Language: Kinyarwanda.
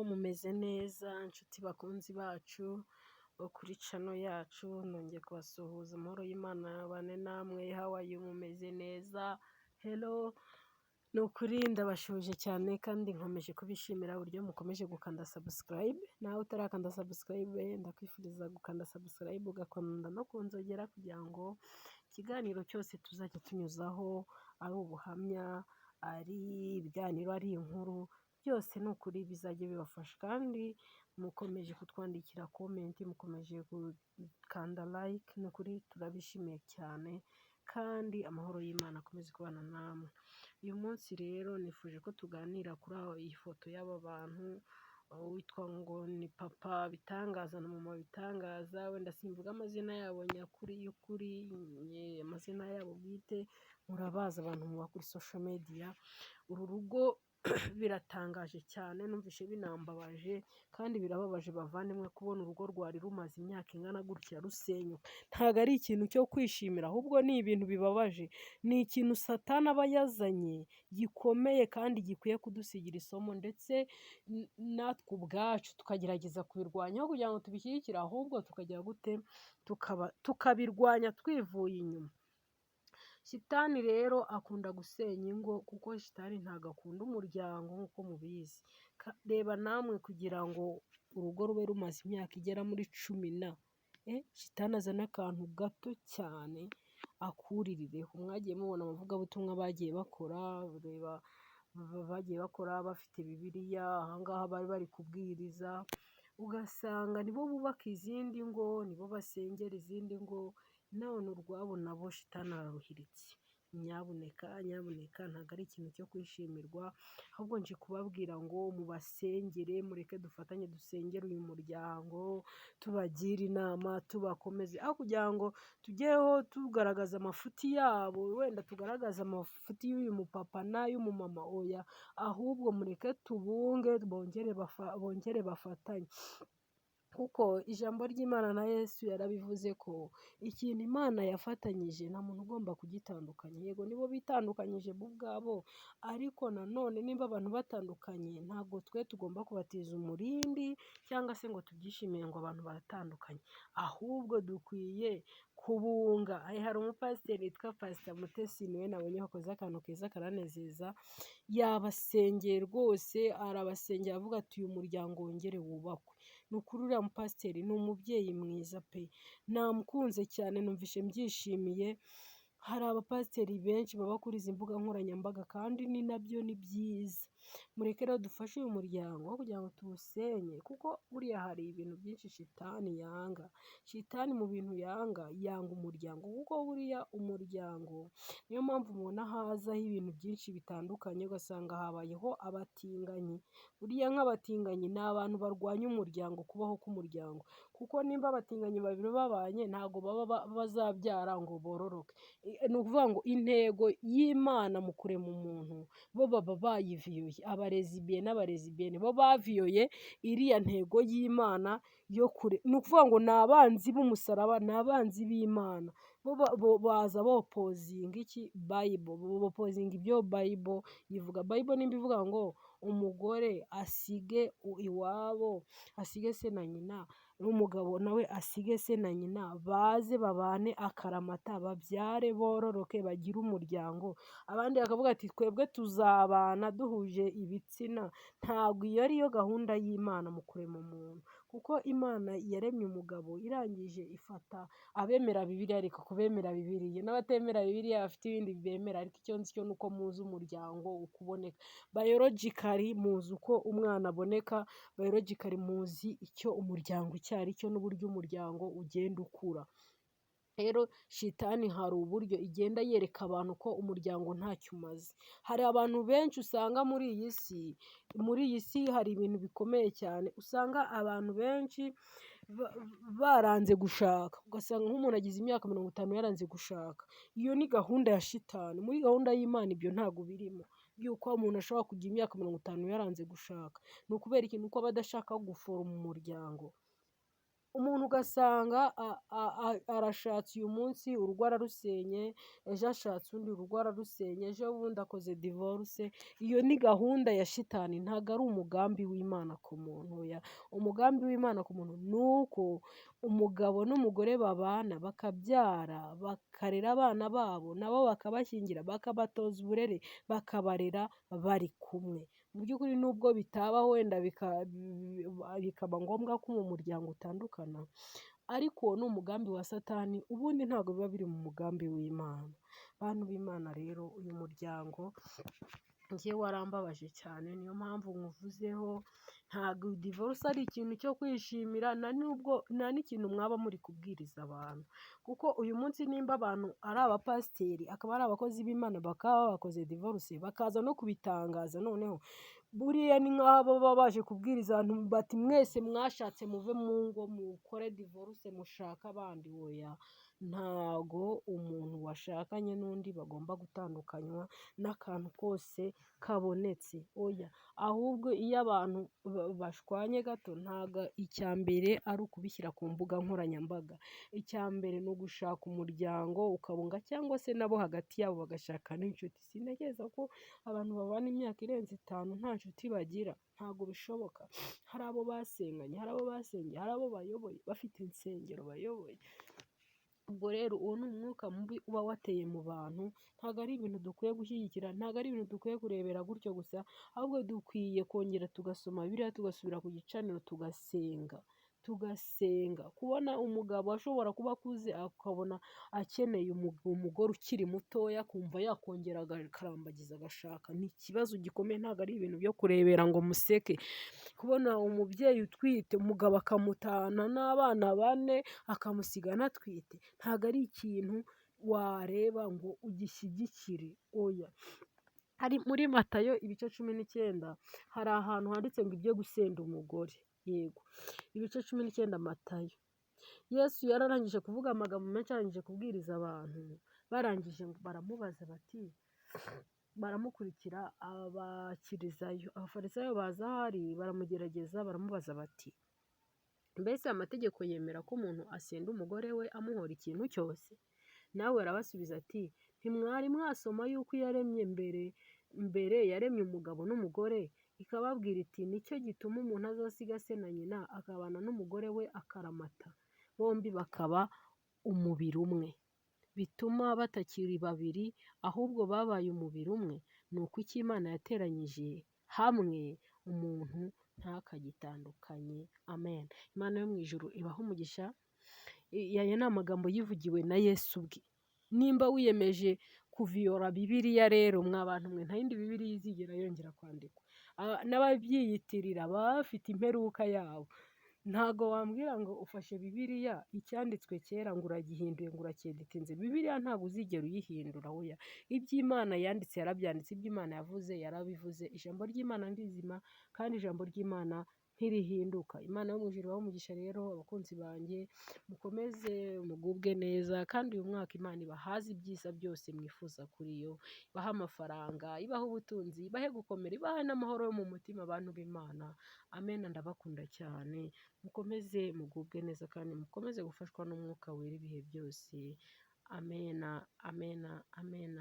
mumeze neza inshuti bakunzi bacu bo kuri channel yacu, nongeye kubasuhuza. Amahoro y'Imana bane namwe. How are you? Mumeze neza? Hello, ni ukuri ndabashuje cyane kandi nkomeje kubishimira uburyo mukomeje gukanda subscribe. Nawe utarakanda subscribe ndakwifuriza gukanda subscribe, ugakanda no kunzogera kugira ngo ikiganiro cyose tuzajya tunyuzaho, ari ubuhamya, ari ibiganiro, ari inkuru, byose ni ukuri bizajya bibafasha. Kandi mukomeje kutwandikira comment, mukomeje gukanda like, ni ukuri turabishimiye cyane kandi amahoro y'Imana akomeze kubana namwe. Uyu munsi rero nifuje ko tuganira kuri iyi foto y'aba bantu, witwa ngo ni papa bitangaza na mama bitangaza. Wenda simvuga amazina yabo nyakuri y'ukuri, amazina yabo bwite murabazi abantu muba kuri social media. Uru rugo biratangaje cyane, numvise binambabaje kandi birababaje bavandimwe, kubona urugo rwari rumaze imyaka ingana gutya rusenyuka. Ntabwo ari ikintu cyo kwishimira, ahubwo ni ibintu bibabaje. Ni ikintu Satani aba yazanye gikomeye kandi gikwiye kudusigira isomo, ndetse natwe ubwacu tukagerageza kubirwanya aho kugira ngo tubishyigikire, ahubwo tukagira gute tukabirwanya twivuye inyuma. Shitani rero akunda gusenya ingo, kuko shitani ntabwo akunda umuryango nk'uko mubizi. Reba namwe kugira ngo urugo rube rumaze imyaka igera muri 10 shitani azana akantu gato cyane akuririreho. Mwagiye mubona abavugabutumwa bagiye bakora, reba bagiye bakora bafite Bibiliya, ahangaha bari bari kubwiriza, ugasanga nibo bubaka izindi ngo, nibo basengera izindi ngo, none urwabo nabo shitani araruhiritse. Nyabuneka ntabwo ari ikintu cyo kwishimirwa, ahubwo nje kubabwira ngo mubasengere, mureke dufatanye dusengere uyu muryango, tubagira inama, tubakomeze, aho kugira ngo tujyeho tugaragaza amafuti yabo, wenda tugaragaza amafuti y'uyu mupapa n'ay'umumama. Oya, ahubwo mureke tubunge, bongere bafatanye, kuko ijambo ry'Imana na Yesu yarabivuze ko ikintu Imana yafatanyije nta muntu ugomba kugitandukanya. Yego nibo bitandukanyije bo ubwabo, ariko nanone nimba abantu batandukanye, ntabwo twe tugomba kubatiza umurindi cyangwa se ngo tubyishimiye ngo abantu baratandukanye, ahubwo dukwiye kubunga. Hari umupasiteri witwa Pastor Mutesi, niwe nabonye wakoze akantu keza karanezeza, yabasengeye rwose, arabasengera avuga ati uyu muryango wongere wubakwe. Ni ukuri uriya mupasiteri ni umubyeyi mwiza pe, namukunze cyane, numvishe mbyishimiye. Hari abapasiteri benshi baba kuri izi mbuga nkoranyambaga kandi ni nabyo ni byiza. Mureke rero dufashe uyu muryango kugira ngo tuwusenye, kuko buriya hari ibintu byinshi shitani yanga. Shitani mu bintu yanga umuryango, kuko buriya umuryango niyo mpamvu mubona hazaho ibintu byinshi bitandukanye, ugasanga habayeho abatinganyi. Buriya nk'abatinganyi ni abantu barwanya umuryango, kubaho k'umuryango, kuko nimba abatinganyi babiri babanye ntabwo baba bazabyara ngo bororoke. Ni ukuvuga ngo intego y'Imana mu kurema umuntu bo baba bayiviyoye. Abarezibiyene n'abarezibiyene bo baviyoye iriya ntego y'Imana yo kure. Ni ukuvuga ngo ni abanzi b'umusaraba, ni abanzi b'Imana. Bo baza bopozinga iki Bible, bopozinga ibyo Bible ivuga. Bible nimba ivuga ngo umugore asige iwabo, asige se na nyina, n'umugabo nawe asige se na nyina, baze babane akaramata, babyare, bororoke, bagire umuryango. Abandi bakavuga ati twebwe tuzabana duhuje ibitsina. Ntabwo iyo ariyo gahunda y'Imana mu kurema umuntu, kuko Imana yaremye umugabo irangije ifata abemera Bibiliya, ariko kubemera Bibiliya n'abatemera Bibiliya bafite ibindi bemera, ariko icyo nzi cyo ni uko muzi umuryango uko uboneka. Biologically muzi uko umwana aboneka, biologically muzi icyo umuryango icyo ari cyo n'uburyo umuryango ugenda ukura. Rero shitani hari uburyo igenda yereka abantu ko umuryango ntacyo umaze. Hari abantu benshi usanga muri iyi si hari ibintu bikomeye cyane, usanga abantu benshi baranze gushaka, ugasanga nk'umuntu agize imyaka 50 yaranze gushaka. Iyo ni gahunda ya shitani. Muri gahunda y'Imana ibyo ntabwo birimo, yuko umuntu ashobora kugira imyaka 50 yaranze gushaka. Ni ukubera ikintu ko aba adashaka guforoma umuryango. umuntu ugasanga arashatse uyu munsi urugo ararusenye, ejo ashatse undi urugo ararusenye, ejo bundi akoze divorce. Iyo ni gahunda ya shitani, ntabwo ari umugambi w'Imana ku muntu. Umugambi w'Imana ku muntu ni uko umugabo n'umugore babana bakabyara, bakarera abana babo, nabo bakabashyingira, bakabatoza uburere, bakabarera bari kumwe. Mu by'ukuri nubwo bitaba wenda bikaba ngombwa ko mu muryango utandukana, ariko ni umugambi wa Satani, ubundi ntabwo biba biri mu mugambi w'Imana. Bantu b'Imana rero, uyu muryango njyewe warambabaje cyane, niyo mpamvu nkuvuzeho. Ntabwo divorce ari ikintu cyo kwishimira, nta n'ikintu mwaba muri kubwiriza abantu, kuko uyu munsi nimba abantu ari abapasiteri, akaba ari abakozi b'Imana, bakaba bakoze divorce, bakaza no kubitangaza, noneho buriya ni nk'aho baba baje kubwiriza abantu bati mwese mwashatse muve mu ngo mukore divorce mushaka abandi. Oya, ntago umuntu washakanye n'undi bagomba gutandukanywa n'akantu kose kabonetse. Oya, ahubwo iyo abantu bashwanye gato, ntago icya mbere ari ukubishyira ku mbuga nkoranyambaga. Icya mbere ni ugushaka umuryango ukabunga, cyangwa se nabo hagati yabo bagashaka n'inshuti. Sintekereza ko abantu babana imyaka irenze 5 nta nshuti bagira, ntabwo bishoboka. Hari abo basenganye, hari abo basengeye, hari abo bayoboye, bafite insengero bayoboye. Ubwo rero uwo ni umwuka mubi uba wateye mu bantu, ntabwo ari ibintu dukwiye gushyigikira, ntabwo ari ibintu dukwiye kurebera gutyo gusa, ahubwo dukwiye kongera tugasoma Bibiliya, tugasubira ku gicaniro tugasenga. Kubona umugabo ashobora kuba akuze akabona akeneye umugore ukiri mutoya, akumva yakongera akarambagiza agashaka, ni ikibazo gikomeye, ntabwo ari ibintu byo kurebera ngo museke. Kubona umubyeyi utwite umugabo akamutana n'abana 4 akamusiga anatwite, ntabwo ari ikintu wareba ngo ugishyigikire. Oya, hari muri Matayo ibice 19 hari ahantu handitse ngo ibyo gusenda umugore. Yego, ibice 19 Matayo. Yesu yararangije kuvuga amagambo menshi, arangije kubwiriza abantu, barangije baramubaza bati, baramukurikira abakirizayo, abafarisayo baza ahari baramugerageza, baramubaza bati, mbese amategeko yemera ko umuntu asenda umugore we amuhora ikintu cyose? Nawe arabasubiza ati, ntimwari mwasoma yuko iyaremye mbere yaremye umugabo n'umugore, ikababwira iti nicyo gituma umuntu azasiga se na nyina akabana n'umugore we akaramata, bombi bakaba umubiri umwe. Bituma batakiri babiri, ahubwo babaye umubiri umwe. Ni uko icyo Imana yateranyije hamwe umuntu ntakagitandukanye. Amen. Imana yo mu ijuru ibaha umugisha. Aya ni amagambo yivugiwe na Yesu ubwe. Nimba wiyemeje kuviyora Bibiliya rero, mwa bantu mwe, nta yindi Bibiliya izigera yongera kwandikwa. N'ababyiyitirira baba bafite imperuka yabo. Ntago wambwira ngo ufashe Bibiliya icyanditswe kera ngo uragihinduye ngo uracyeditinze. Bibiliya ntabwo uzigera uyihindura. Oya, iby'Imana yanditse yarabyanditse, iby'Imana yavuze yarabivuze. Ijambo ry'Imana ndizima kandi ijambo ry'Imana ntirihinduka. Imana yo mu ijuru ibahe umugisha rero, abakunzi banjye, mukomeze mugubwe neza, kandi uyu mwaka Imana ibahaze ibyiza byose mwifuza kuri yo, ibahe amafaranga, ibahe ubutunzi, ibahe gukomera, ibahe n'amahoro yo mu mutima, abantu b'Imana. Amen. Ndabakunda cyane, mukomeze mugubwe neza kandi mukomeze gufashwa n'umwuka wera ibihe byose. Amen, amen, amen.